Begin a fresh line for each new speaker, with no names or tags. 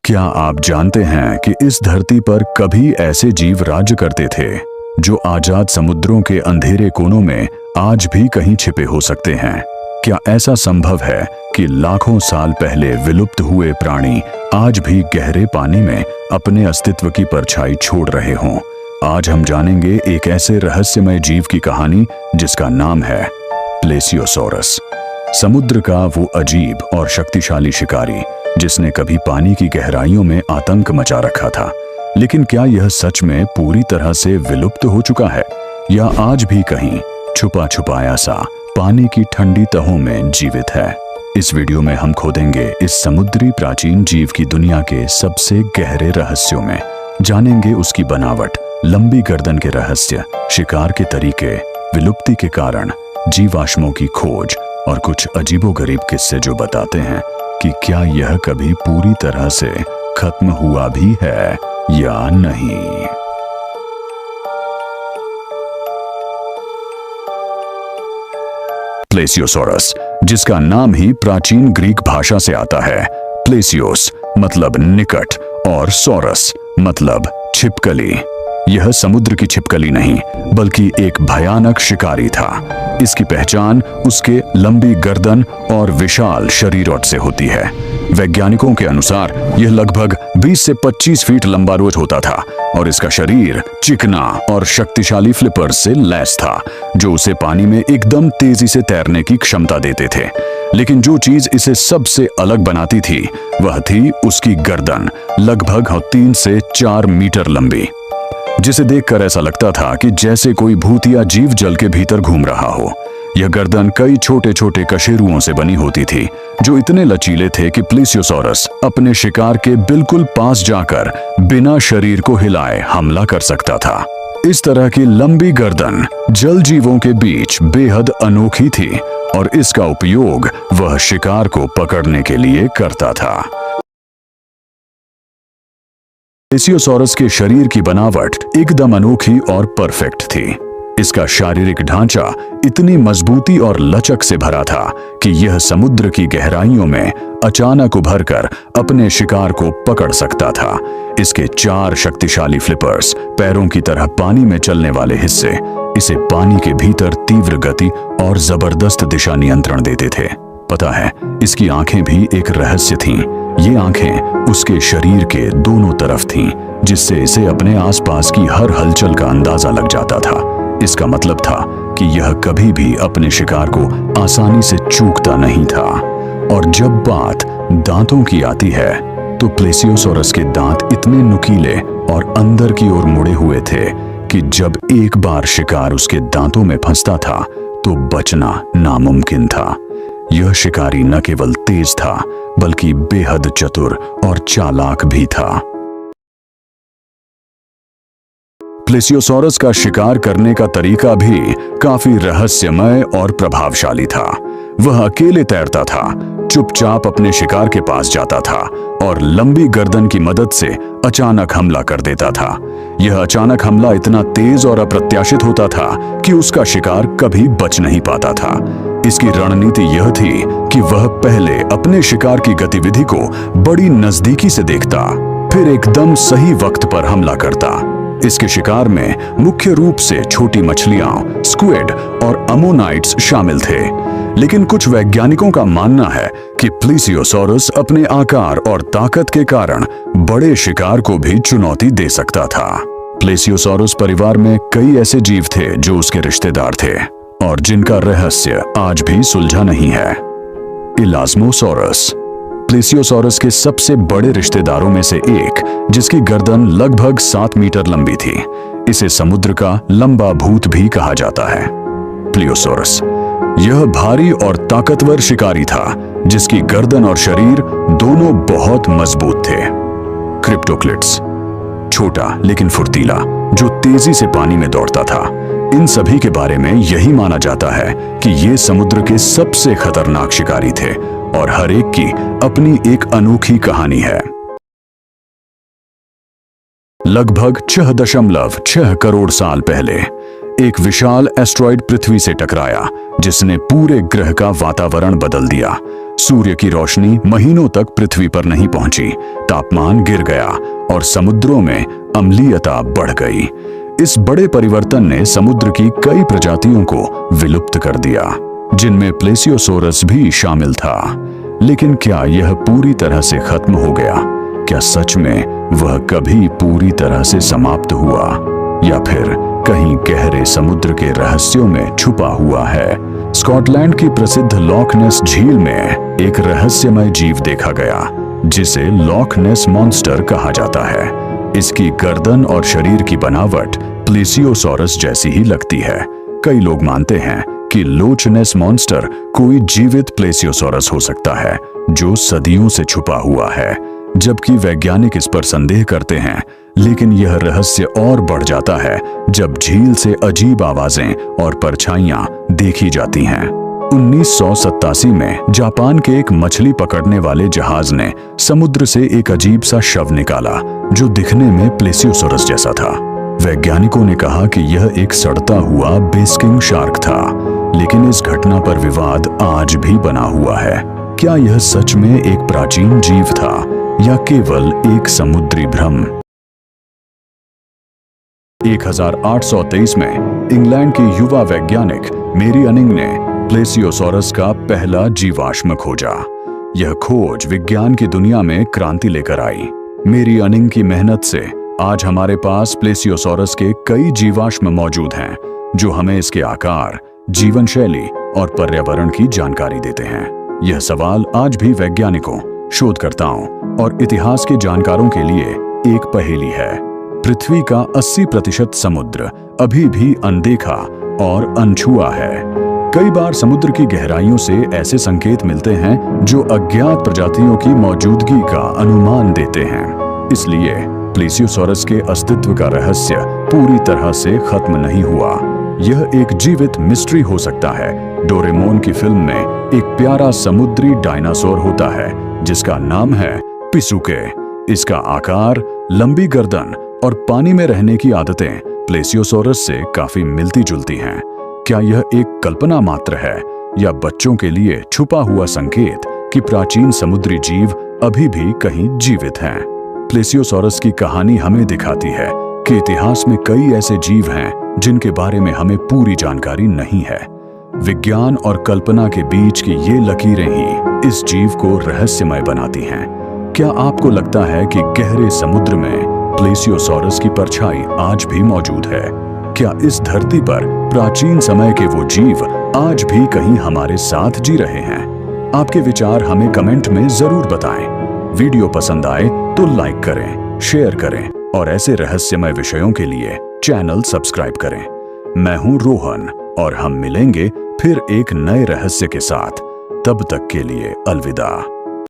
क्या आप जानते हैं कि इस धरती पर कभी ऐसे जीव राज्य करते थे जो आजाद समुद्रों के अंधेरे कोनों में आज भी कहीं छिपे हो सकते हैं? क्या ऐसा संभव है कि लाखों साल पहले विलुप्त हुए प्राणी आज भी गहरे पानी में अपने अस्तित्व की परछाई छोड़ रहे हों? आज हम जानेंगे एक ऐसे रहस्यमय जीव की कहानी जिसका नाम है प्लेसियोसॉरस। समुद्र का वो अजीब और शक्तिशाली शिकारी जिसने कभी पानी की गहराइयों में आतंक मचा रखा था। लेकिन क्या यह सच में पूरी तरह से विलुप्त हो चुका है या आज भी कहीं छुपा छुपाया सा पानी की ठंडी तहों में जीवित है? इस वीडियो में हम खोदेंगे इस समुद्री प्राचीन जीव की दुनिया के सबसे गहरे रहस्यों में। जानेंगे उसकी बनावट, लंबी गर्दन के रहस्य, शिकार के तरीके, विलुप्ति के कारण, जीवाश्मों की खोज और कुछ अजीबोगरीब किस्से जो बताते हैं कि क्या यह कभी पूरी तरह से खत्म हुआ भी है या नहीं। प्लेसियोसॉरस, जिसका नाम ही प्राचीन ग्रीक भाषा से आता है। प्लेसियोस मतलब निकट और सॉरस मतलब छिपकली। यह समुद्र की छिपकली नहीं बल्कि एक भयानक शिकारी था। इसकी पहचान उसके लंबी गर्दन और विशाल शरीरोट से होती है। वैज्ञानिकों के अनुसार यह लगभग 20 से 25 फीट लंबा रोज होता था और इसका शरीर चिकना और शक्तिशाली फ्लिपर्स से लैस था जो उसे पानी में एकदम तेजी से तैरने की क्षमता देते थे। लेकिन जो चीज इसे सबसे अलग बनाती थी वह थी उसकी गर्दन, लगभग 3 से 4 मीटर लंबी, जिसे देखकर ऐसा लगता था कि जैसे कोई भूतिया जीव जल के भीतर घूम रहा हो। यह गर्दन कई छोटे छोटे कशेरुओं से बनी होती थी जो इतने लचीले थे कि प्लेसियोसॉरस अपने शिकार के बिल्कुल पास जाकर बिना शरीर को हिलाए हमला कर सकता था। इस तरह की लंबी गर्दन जल जीवों के बीच बेहद अनोखी थी और इसका उपयोग वह शिकार को पकड़ने के लिए करता था। प्लेसियोसॉरस के शरीर की बनावट एकदम अनोखी और परफेक्ट थी। इसका शारीरिक ढांचा इतनी मजबूती और लचक से भरा था कि यह समुद्र की गहराइयों में अचानक उभरकर अपने शिकार को पकड़ सकता था। इसके 4 शक्तिशाली फ्लिपर्स, पैरों की तरह पानी में चलने वाले हिस्से, इसे पानी के भीतर तीव्र गति और जबरदस्त दिशा नियंत्रण देते थे। पता है, इसकी आंखें भी एक रहस्य थीं। ये आंखें उसके शरीर के दोनों तरफ थीं, जिससे इसे अपने आसपास की हर हलचल का अंदाजा लग जाता था। इसका मतलब था कि यह कभी भी अपने शिकार को आसानी से चूकता नहीं था। और जब बात दांतों की आती है तो प्लेसियोसॉरस के दांत इतने नुकीले और अंदर की ओर मुड़े हुए थे कि जब एक बार शिकार उसके दांतों में फंसता था तो बचना नामुमकिन था। यह शिकारी न केवल तेज था बल्कि बेहद चतुर और चालाक भी था। प्लेसियोसॉरस का शिकार करने का तरीका भी काफी रहस्यमय और प्रभावशाली था। वह अकेले तैरता था, चुपचाप अपने शिकार के पास जाता था और लंबी गर्दन की मदद से अचानक हमला कर देता था। यह अचानक हमला इतना तेज और अप्रत्याशित होता था कि उसका शिकार कभी बच नहीं पाता था। इसकी रणनीति यह थी कि वह पहले अपने शिकार की गतिविधि को बड़ी नजदीकी से देखता, फिर एकदम सही वक्त पर हमला करता। इसके शिकार में मुख्य रूप से छोटी मछलियां, स्क्विड और अमोनाइट्स शामिल थे। लेकिन कुछ वैज्ञानिकों का मानना है कि प्लेसियोसॉरस अपने आकार और ताकत के कारण बड़े शिकार को भी चुनौती दे सकता था। प्लेसियोसॉरस परिवार में कई ऐसे जीव थे जो उसके रिश्तेदार थे और जिनका रहस्य आज भी सुलझा नहीं है। इलास्मोसॉरस, प्लेसियोसॉरस के सबसे बड़े रिश्तेदारों में से एक, जिसकी गर्दन लगभग 7 मीटर लंबी थी। इसे समुद्र का लंबा भूत भी कहा जाता है। प्लियोसॉरस, यह भारी और ताकतवर शिकारी था जिसकी गर्दन और शरीर दोनों बहुत मजबूत थे। क्रिप्टोक्लिड्स, छोटा लेकिन फुर्तीला, जो तेजी से पानी में दौड़ता था। इन सभी के बारे में यही माना जाता है कि ये समुद्र के सबसे खतरनाक शिकारी थे और हर एक की अपनी एक अनोखी कहानी है। लगभग 6.6 करोड़ साल पहले एक विशाल एस्ट्रॉइड पृथ्वी से टकराया जिसने पूरे ग्रह का वातावरण बदल दिया। सूर्य की रोशनी महीनों तक पृथ्वी पर नहीं पहुंची, तापमान गिर गया और समुद्रों में अम्लीयता बढ़ गई। इस बड़े परिवर्तन ने समुद्र की कई प्रजातियों को विलुप्त कर दिया, जिनमें प्लेसियोसोरस भी शामिल था। लेकिन क्या यह पूरी तरह से खत्म हो गया? क्या सच में वह कभी पूरी तरह से समाप्त हुआ, या फिर कहीं गहरे समुद्र के रहस्यों में छुपा हुआ है? स्कॉटलैंड की प्रसिद्ध लॉक नेस झील में एक रहस्यमय जीव देखा गया, जिसे लॉक नेस मॉन्स्टर कहा जाता है। इसकी गर्दन और शरीर की बनावट प्लेसियोसोरस जैसी ही लगती है। कई लोग मानते हैं कि लोच नेस मॉन्स्टर कोई जीवित प्लेसियोसोरस हो सकता है जो सदियों से छुपा हुआ है, जबकि वैज्ञानिक इस पर संदेह करते हैं। लेकिन यह रहस्य और बढ़ जाता है जब झील से अजीब आवाजें और परछाइयां देखी जाती हैं। 1987 में जापान के एक मछली पकड़ने वाले जहाज ने समुद्र से एक अजीब सा शव निकाला जो दिखने में प्लेसियोसोरस जैसा था। वैज्ञानिकों ने कहा कि यह एक सड़ता हुआ बेस्किंग शार्क था, लेकिन इस घटना पर विवाद आज भी बना हुआ है। क्या यह सच में एक प्राचीन जीव था या केवल एक समुद्री भ्रम? 1823 में इंग्लैंड की युवा वैज्ञानिक मेरी अनिंग ने प्लेसियोसोरस का पहला जीवाश्म खोजा। यह खोज विज्ञान की दुनिया में क्रांति लेकर आई। मेरी अनिंग की मेहनत से आज हमारे पास प्लेसियोसोरस के कई जीवाश्म मौजूद हैं, जो हमें इसके आकार, जीवन शैली और पर्यावरण की जानकारी देते हैं। यह सवाल आज भी वैज्ञानिकों, शोधकर्ताओं और इतिहास के जानकारों के लिए एक पहेली है। पृथ्वी का 80% समुद्र अभी भी अनदेखा और अनछुआ है। कई बार समुद्र की गहराइयों से ऐसे संकेत मिलते हैं जो अज्ञात प्रजातियों की मौजूदगी का अनुमान देते हैं। इसलिए प्लेसियोसोरस के अस्तित्व का रहस्य पूरी तरह से खत्म नहीं हुआ। यह एक जीवित मिस्ट्री हो सकता है। डोरेमोन की फिल्म में एक प्यारा समुद्री डायनासोर होता है जिसका नाम है पिसुके। इसका आकार, लंबी गर्दन और पानी में रहने की आदतें प्लेसियोसोरस से काफी मिलती जुलती हैं। क्या यह एक कल्पना मात्र है या बच्चों के लिए छुपा हुआ संकेत कि प्राचीन समुद्री जीव अभी भी कहीं जीवित हैं? प्लेसियोसोरस की कहानी हमें दिखाती है कि इतिहास में कई ऐसे जीव हैं जिनके बारे में हमें पूरी जानकारी नहीं है। विज्ञान और कल्पना के बीच की ये लकीरें ही इस जीव को रहस्यमय बनाती हैं। क्या आपको लगता है कि गहरे समुद्र में प्लेसियोसोरस की परछाई आज भी मौजूद है? क्या इस धरती पर प्राचीन समय के वो जीव आज भी कहीं हमारे साथ जी रहे हैं? आपके विचार हमें कमेंट में जरूर बताएं। वीडियो पसंद आए तो लाइक करें, शेयर करें और ऐसे रहस्यमय विषयों के लिए चैनल सब्सक्राइब करें। मैं हूं रोहन और हम मिलेंगे फिर एक नए रहस्य के साथ। तब तक के लिए अलविदा।